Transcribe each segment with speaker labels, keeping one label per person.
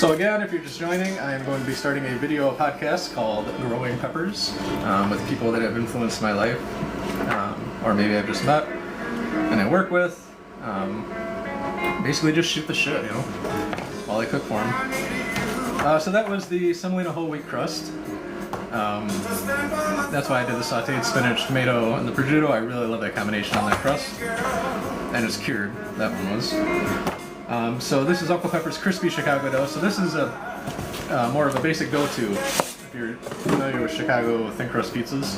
Speaker 1: So again, if you're just joining, I am going to be starting a video podcast called Growing Peppers with people that have influenced my life, or maybe I've just met and I work with. Basically just shoot the shit, you know, while I cook for them. So that was the semolina whole wheat crust. That's why I did the sauteed spinach, tomato, and the prosciutto. I really love that combination on that crust. And it's cured, that one was. So this is Uncle Pepper's crispy Chicago dough. So this is a more of a basic go-to if you're familiar with Chicago thin crust pizzas.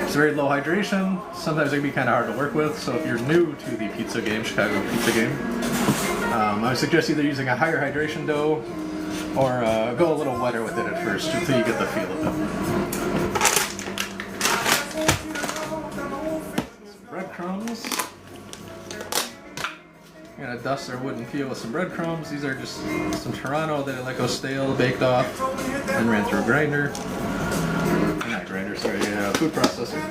Speaker 1: It's very low hydration. Sometimes it can be kind of hard to work with. So if you're new to the pizza game, Chicago pizza game, I would suggest either using a higher hydration dough or go a little wetter with it at first until you get the feel of it. Some breadcrumbs. I'm gonna dust our wooden peel with some breadcrumbs. These are just some Toronto that I let go stale, baked off, and ran through a grinder. Not grinder, sorry, food processor.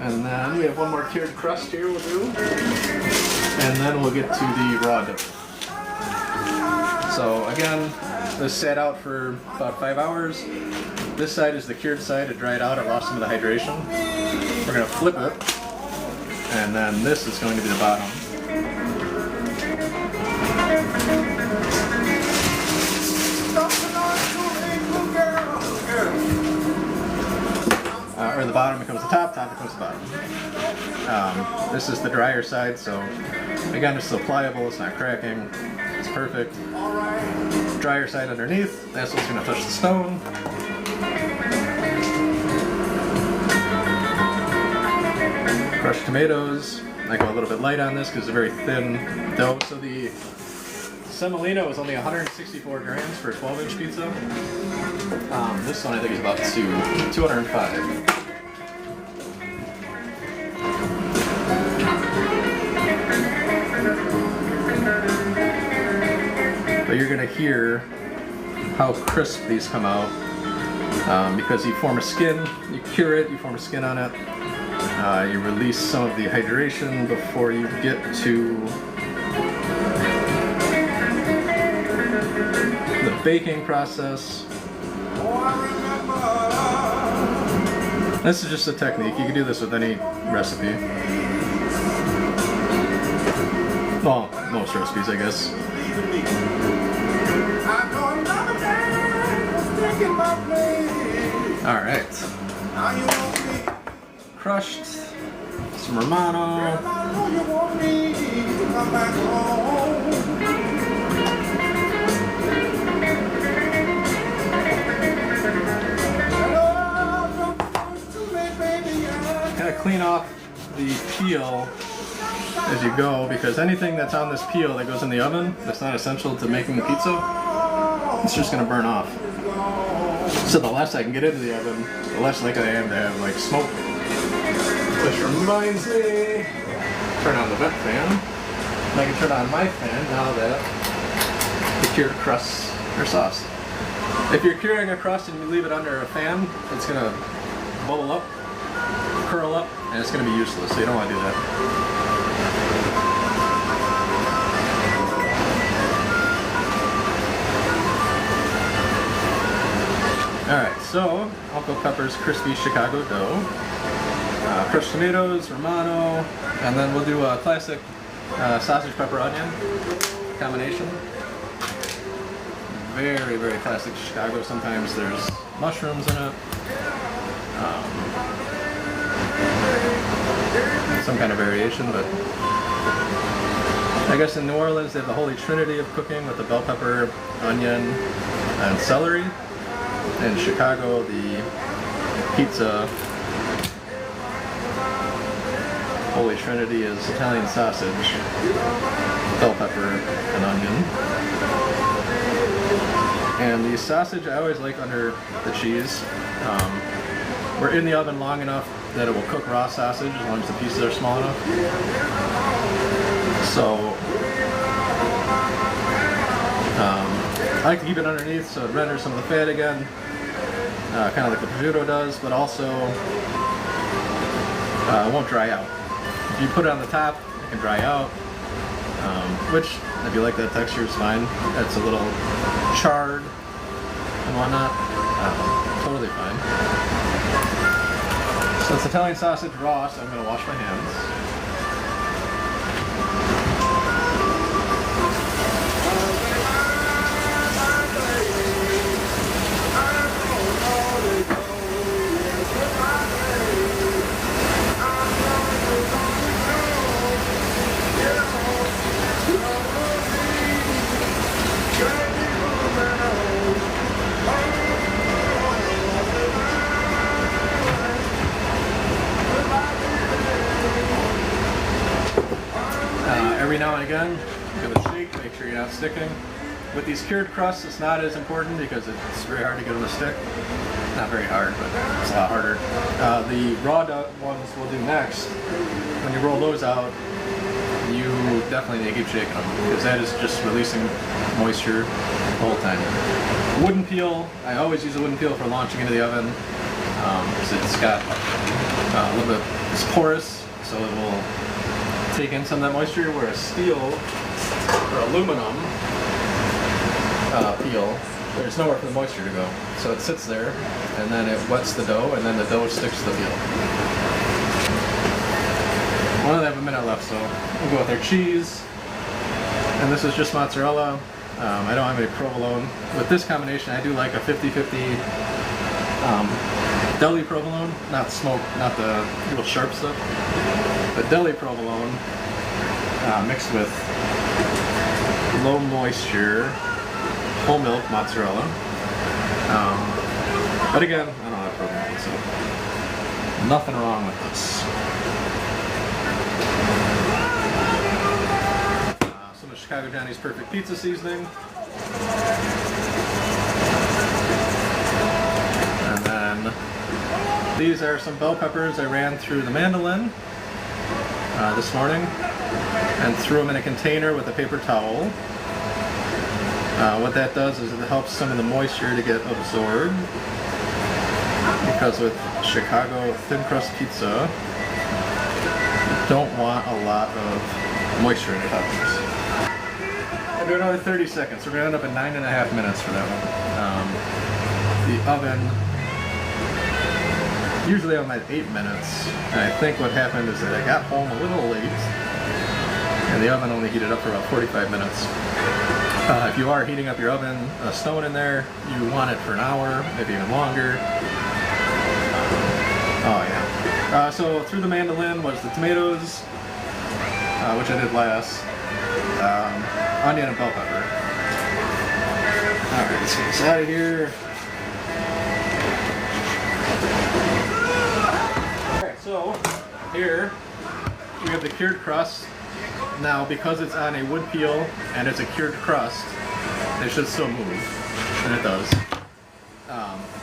Speaker 1: And then we have one more cured crust here we'll do. And then we'll get to the raw dough. So again, this sat out for about 5 hours. This side is the cured side. It dried out. It lost some of the hydration. We're going to flip it. And then this is going to be the bottom. Or the bottom becomes the top, top becomes the bottom. This is the drier side, so again, it's still pliable, it's not cracking, it's perfect. Drier side underneath, that's what's going to touch the stone. Crushed tomatoes. I go a little bit light on this because it's a very thin dough. So the semolina was only 164 grams for a 12-inch pizza. This one I think is about 205. But you're going to hear how crisp these come out because you form a skin, you cure it, you form a skin on it, you release some of the hydration before you get to the baking process. This is just a technique. You can do this with any recipe. Well, most recipes, I guess. Alright. Crushed some Romano. Kind of clean off the peel as you go, because anything that's on this peel that goes in the oven that's not essential to making the pizza, it's just going to burn off. So the less I can get into the oven, the less likely I am to have like smoke. Which reminds me, turn on the vent fan. And I can turn on my fan now that the cured crusts are sauced. If you're curing a crust and you leave it under a fan, it's going to bubble up, curl up, and it's going to be useless, so you don't want to do that. Alright, so Uncle Pepper's crispy Chicago dough, crushed tomatoes, Romano, and then we'll do a classic sausage pepper onion combination. Very, very classic Chicago. Sometimes there's mushrooms in it. Some kind of variation, but I guess in New Orleans they have the Holy Trinity of cooking with the bell pepper, onion, and celery. In Chicago, the pizza Holy Trinity is Italian sausage, bell pepper, and onion. And the sausage I always like under the cheese. We're in the oven long enough that it will cook raw sausage as long as the pieces are small enough. So I like to keep it underneath so it renders some of the fat again, kind of like the prosciutto does, but also it won't dry out. If you put it on the top, it can dry out. which, if you like that texture, is fine. It's a little charred and whatnot. Totally fine. So it's Italian sausage raw, so I'm going to wash my hands. Every now and again, give it a shake, make sure you're not sticking. With these cured crusts, it's not as important because it's very hard to get them to stick. Not very hard, but it's a lot harder. The raw ones we'll do next. When you roll those out, you definitely need to keep shaking them because that is just releasing moisture the whole time. Wooden peel, I always use a wooden peel for launching into the oven because it's got a little bit, it's porous, so it will take in some of that moisture, whereas steel or aluminum peel, there's nowhere for the moisture to go. So it sits there, and then it wets the dough, and then the dough sticks to the peel. We only have a minute left, so we'll go with our cheese. And this is just mozzarella. I don't have any provolone. With this combination, I do like a 50-50 deli provolone, not smoke, not the real sharp stuff. But deli provolone mixed with low moisture whole milk mozzarella. But again, I don't have provolone, so nothing wrong with this. Some of Chicago Johnny's Perfect Pizza seasoning. And then these are some bell peppers I ran through the mandolin this morning and threw them in a container with a paper towel. What that does is it helps some of the moisture to get absorbed, because with Chicago thin crust pizza you don't want a lot of moisture in your toppings. I'll do another 30 seconds. We're going to end up at 9.5 minutes for that one. The oven, usually I'm at 8 minutes, and I think what happened is that I got home a little late, and the oven only heated up for about 45 minutes. If you are heating up your oven, a stone in there, you want it for an hour, maybe even longer. Oh yeah. So through the mandolin was the tomatoes, which I did last, onion and bell pepper. Alright, let's get this out of here. So, here we have the cured crust. Now, because it's on a wood peel and it's a cured crust, it should still move, and it does.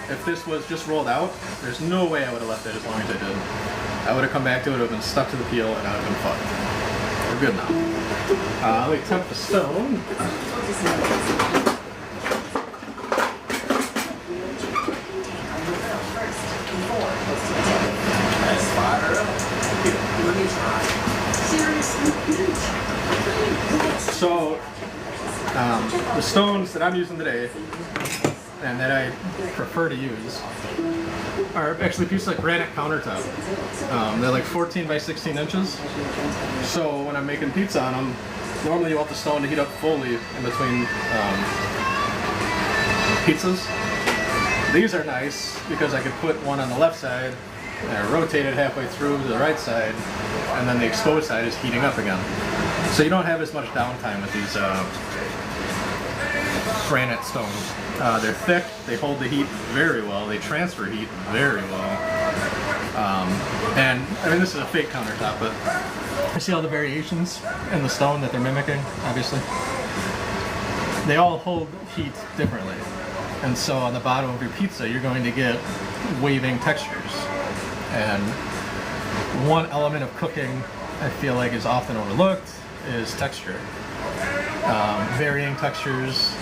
Speaker 1: If this was just rolled out, there's no way I would have left it as long as I did. I would have come back to it, it would have been stuck to the peel, and I would have been fucked. We're good now. Let me temp the stone. So, the stones that I'm using today, and that I prefer to use, are actually pieces of granite countertop. They're like 14 by 16 inches. So when I'm making pizza on them, normally you want the stone to heat up fully in between pizzas. These are nice because I could put one on the left side and rotate it halfway through to the right side, and then the exposed side is heating up again. So you don't have as much downtime with these granite stones. They're thick, they hold the heat very well, they transfer heat very well. And I mean, this is a fake countertop, but I see all the variations in the stone that they're mimicking, obviously. They all hold heat differently. And so on the bottom of your pizza, you're going to get waving textures. And one element of cooking I feel like is often overlooked is texture. Varying textures.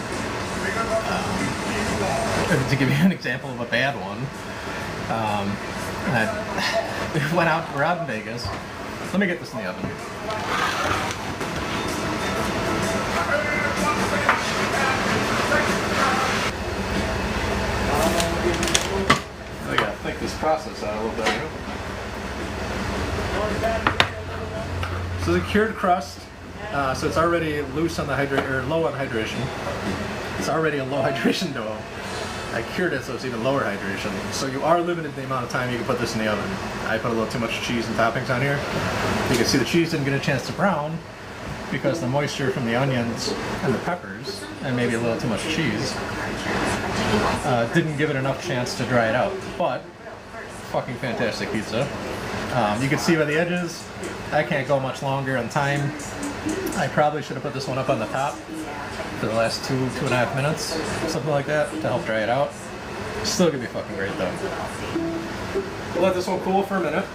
Speaker 1: To give you an example of a bad one, we're out in Vegas. Let me get this in the oven. So the cured crust, so it's already loose on the low on hydration. It's already a low hydration dough. I cured it so it's even lower hydration. So you are limited the amount of time you can put this in the oven. I put a little too much cheese and toppings on here. You can see the cheese didn't get a chance to brown because the moisture from the onions and the peppers, and maybe a little too much cheese, didn't give it enough chance to dry it out. But fucking fantastic pizza. You can see by the edges, I can't go much longer on time. I probably should have put this one up on the top for the last 2.5 minutes, something like that, to help dry it out. Still gonna be fucking great though. We'll let this one cool for a minute.